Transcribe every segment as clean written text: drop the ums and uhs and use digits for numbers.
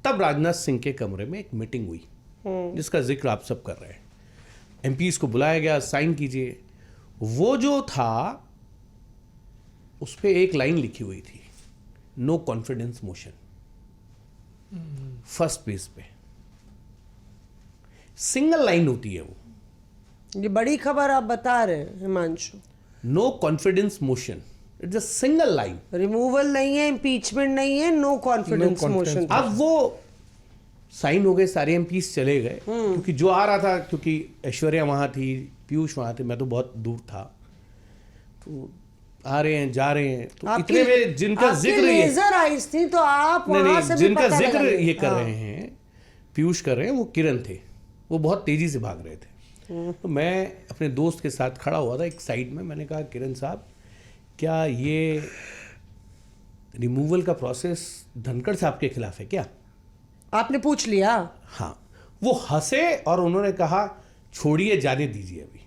तब राजनाथ सिंह के कमरे में एक मीटिंग हुई जिसका जिक्र आप सब कर रहे हैं। एमपीज को बुलाया गया, साइन कीजिए। वो जो था उस पर एक लाइन लिखी हुई थी, no confidence motion, first page पे सिंगल लाइन होती है वो। ये बड़ी खबर आप बता रहे हैं Himanshu. No confidence motion, it's a single line. Removal नहीं है, इम्पीचमेंट नहीं है, नो कॉन्फिडेंस मोशन। अब वो साइन हो गए, सारे एमपीज चले गए, क्योंकि जो आ रहा था, क्योंकि ऐश्वर्या वहां थी, पीयूष वहां थे, मैं तो बहुत दूर था, तो आ रहे हैं जा रहे हैं, तो इतने में जिनका जिक्र लेजर आईज थी, तो आप वहां से भी जिनका पता जिक्र लगा ये कर रहे हैं, पीयूष कर रहे हैं, वो किरण थे। वो बहुत तेजी से भाग रहे थे। तो मैं अपने दोस्त के साथ खड़ा हुआ था एक साइड में। मैंने कहा, किरण साहब, क्या ये रिमूवल का प्रोसेस धनखड़ साहब के खिलाफ है क्या? आपने पूछ लिया? हाँ। वो हंसे और उन्होंने कहा, छोड़िए, जाने दीजिए अभी।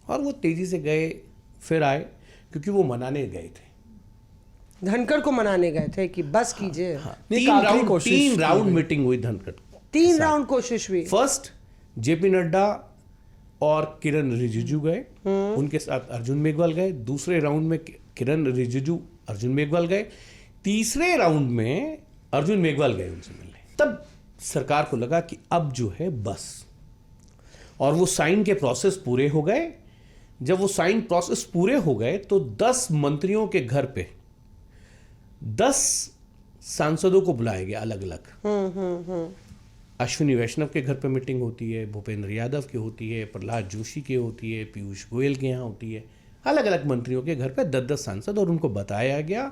और वो तेजी से गए, फिर आए, क्योंकि वो मनाने गए थे। धनखड़ को मनाने गए थे कि बस कीजिए। हाँ, तीन राउंड मीटिंग हुई धनखड़। 3 राउंड कोशिश हुई। फर्स्ट जेपी नड्डा और किरण रिजिजू गए, उनके साथ अर्जुन मेघवाल गए। दूसरे राउंड में किरण रिजिजू, अर्जुन मेघवाल गए। तीसरे राउंड में अर्जुन मेघवाल गए उनसे मिलने। तब सरकार को लगा कि अब जो है बस, और वो साइन के प्रोसेस पूरे हो गए। जब वो साइन प्रोसेस पूरे हो गए तो 10 मंत्रियों के घर पे 10 सांसदों को बुलाया गया अलग अलग। अश्विनी वैष्णव के घर पे मीटिंग होती है, भूपेंद्र यादव की होती है, प्रहलाद जोशी की होती है, पीयूष गोयल के यहाँ होती है। अलग अलग मंत्रियों के घर पे 10-10 सांसद, और उनको बताया गया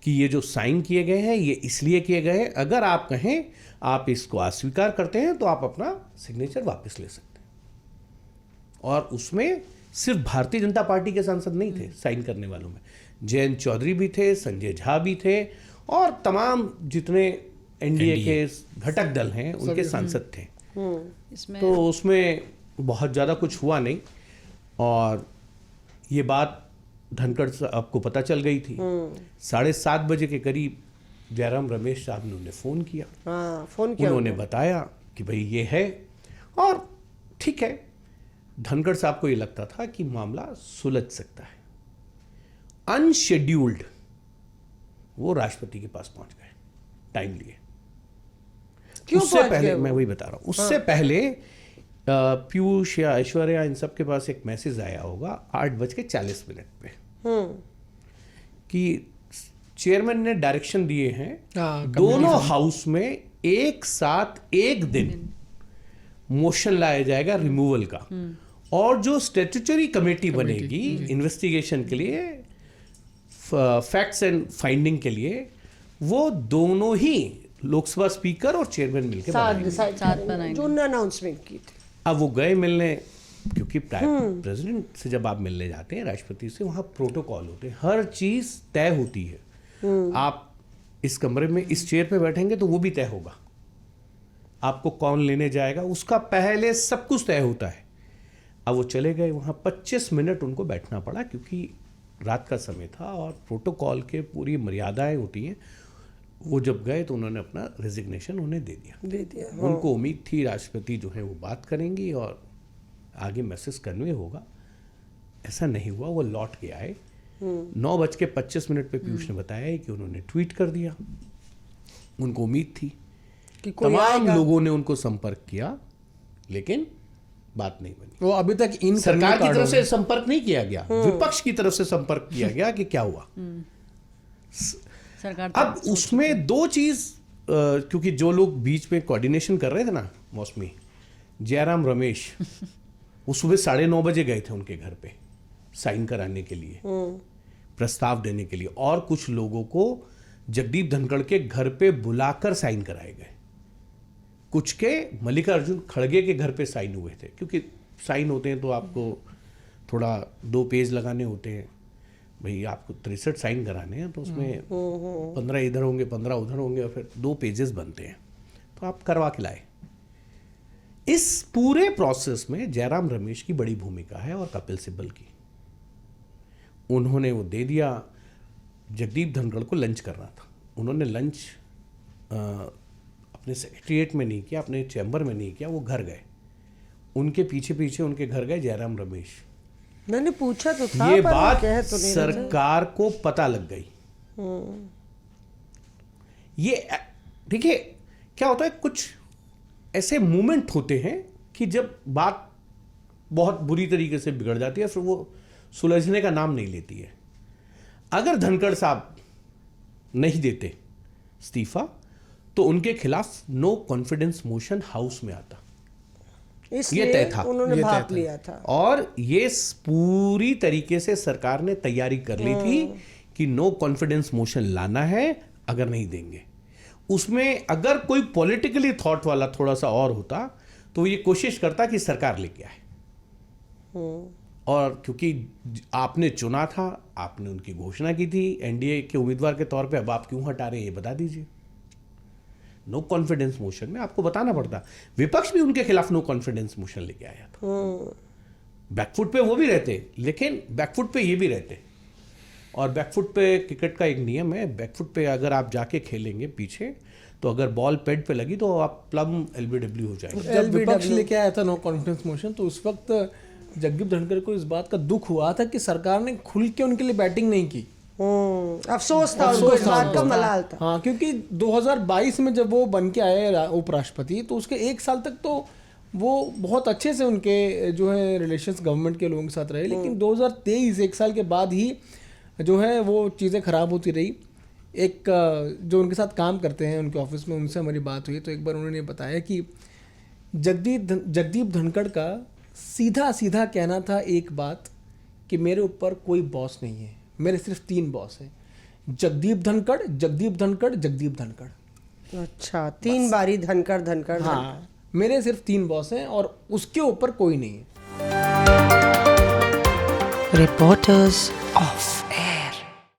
कि ये जो साइन किए गए हैं ये इसलिए किए गए हैं, अगर आप कहें आप इसको अस्वीकार करते हैं तो आप अपना सिग्नेचर वापस ले सकते हैं। और उसमें सिर्फ भारतीय जनता पार्टी के सांसद नहीं थे साइन करने वालों में, जयंत चौधरी भी थे, संजय झा भी थे, और तमाम जितने एनडीए के घटक दल हैं उनके सांसद थे। तो उसमें बहुत ज़्यादा कुछ हुआ नहीं, और ये बात धनखड़ साहब को पता चल गई थी। 7:30 बजे के करीब जयराम रमेश साहब ने उन्हें फ़ोन किया। फ़ोन किया, उन्होंने बताया कि भाई ये है, और ठीक है। धनखड़ साहब को ये लगता था कि मामला सुलझ सकता है। अनशेड्यूल्ड वो राष्ट्रपति के पास पहुंच गए, टाइम लिए। उससे पहले मैं वही बता रहा हूं, उससे पहले पीयूष या ऐश्वर्या इन सब के पास एक मैसेज आया होगा 8:40 पे कि चेयरमैन ने डायरेक्शन दिए हैं दोनों हाउस में एक साथ एक दिन मोशन लाया जाएगा रिमूवल का, और जो स्टैट्यूटरी कमेटी बनेगी इन्वेस्टिगेशन के लिए, फैक्ट्स एंड फाइंडिंग के लिए, वो दोनों ही लोकसभा स्पीकर और चेयरमैन मिलकर बनाएंगे, जो अनाउंसमेंट की थी। अब वो गए मिलने, क्योंकि प्रेसिडेंट से जब आप मिलने जाते हैं, राष्ट्रपति से, वहाँ प्रोटोकॉल होते हैं, हर चीज़ तय होती है। आप इस कमरे में इस चेयर पे बैठेंगे तो वो भी तय होगा, आपको कौन लेने जाएगा उसका पहले सब कुछ तय होता है। अब वो चले गए वहाँ, 25 मिनट उनको बैठना पड़ा, क्योंकि रात का समय था और प्रोटोकॉल के पूरी मर्यादाएं होती हैं। वो जब गए तो उन्होंने अपना रेजिग्नेशन उन्हें दे दिया। उनको उम्मीद थी राष्ट्रपति जो है वो बात करेंगी और आगे मैसेज कन्वे होगा। ऐसा नहीं हुआ, वो लौट के आए। 9:25 पे पीयूष ने बताया कि उन्होंने ट्वीट कर दिया। उनको उम्मीद थी कि तमाम लोगों ने उनको संपर्क किया, लेकिन बात नहीं बनी। वो अभी तक इन सरकार की तरफ से संपर्क नहीं किया गया, विपक्ष की तरफ से संपर्क किया गया कि क्या हुआ। सरकार अब उसमें दो चीज, क्योंकि जो लोग बीच में कोऑर्डिनेशन कर रहे थे ना, मौसमी जयराम रमेश, वो सुबह 9:30 बजे गए थे उनके घर पे साइन कराने के लिए, प्रस्ताव देने के लिए, और कुछ लोगों को जगदीप धनखड़ के घर पे बुलाकर साइन कराए गए। कुछ के मल्लिकार्जुन खड़गे के घर पे साइन हुए थे, क्योंकि साइन होते हैं तो आपको थोड़ा 2 पेज लगाने होते हैं। भाई आपको 63 साइन कराने हैं, तो उसमें 15 इधर होंगे, 15 उधर होंगे, और फिर 2 पेजेस बनते हैं, तो आप करवा के लाए। इस पूरे प्रोसेस में जयराम रमेश की बड़ी भूमिका है, और कपिल सिब्बल की। उन्होंने वो दे दिया। जगदीप धनखड़ को लंच करना था, उन्होंने लंच अपने सेक्रेटरिएट में नहीं किया, अपने चैम्बर में नहीं किया, वो घर गए, उनके पीछे पीछे उनके घर गए जयराम रमेश। मैंने पूछा तो था, ये पर बात कह तो नहीं रहे थे। सरकार को पता लग गई। ये देखिए क्या होता है, कुछ ऐसे मोमेंट होते हैं कि जब बात बहुत बुरी तरीके से बिगड़ जाती है, फिर वो सुलझने का नाम नहीं लेती है। अगर धनखड़ साहब नहीं देते इस्तीफा तो उनके खिलाफ नो कॉन्फिडेंस मोशन हाउस में आता, ये इसलिए तय था, उन्होंने ये भाप तय लिया था। और ये पूरी तरीके से सरकार ने तैयारी कर ली थी कि नो कॉन्फिडेंस मोशन लाना है, अगर नहीं देंगे। उसमें अगर कोई पॉलिटिकली थॉट वाला थोड़ा सा और होता तो ये कोशिश करता कि सरकार लेके आए, और क्योंकि आपने चुना था, आपने उनकी घोषणा की थी एनडीए के उम्मीदवार के तौर पे, अब आप क्यों हटा रहे हैं ये बता दीजिए। नो कॉन्फिडेंस मोशन में आपको बताना पड़ता। विपक्ष भी उनके खिलाफ नो कॉन्फिडेंस मोशन लेके आया था। बैकफुट पे वो भी रहते, लेकिन बैकफुट पे ये भी रहते। और बैकफुट पे क्रिकेट का एक नियम है, बैकफुट पे अगर आप जाके खेलेंगे पीछे, तो अगर बॉल पैड पे लगी तो आप प्लम एलबीडब्ल्यू हो जाएंगे। जब विपक्ष लेके आया था नो कॉन्फिडेंस मोशन, तो उस वक्त जगदीप धनखड़ को इस बात का दुख हुआ था कि सरकार ने खुल के उनके लिए बैटिंग नहीं की। अफसोस था उनको, इस बात का मलाल था। हाँ, क्योंकि 2022 में जब वो बन के आए उपराष्ट्रपति, तो उसके एक साल तक तो वो बहुत अच्छे से उनके जो है रिलेशंस गवर्नमेंट के लोगों के साथ रहे, लेकिन 2023 एक साल के बाद ही जो है वो चीज़ें ख़राब होती रही। एक जो उनके साथ काम करते हैं उनके ऑफिस में, उनसे हमारी बात हुई, तो एक बार उन्होंने बताया कि जगदीप धनखड़ का सीधा सीधा कहना था एक बात, कि मेरे ऊपर कोई बॉस नहीं है, मेरे सिर्फ 3 बॉस हैं, जगदीप धनखड़, जगदीप धनखड़, जगदीप धनखड़। अच्छा, 3 बारी धनखड़। हाँ, मेरे सिर्फ 3 बॉस हैं और उसके ऊपर कोई नहीं है। Reporters of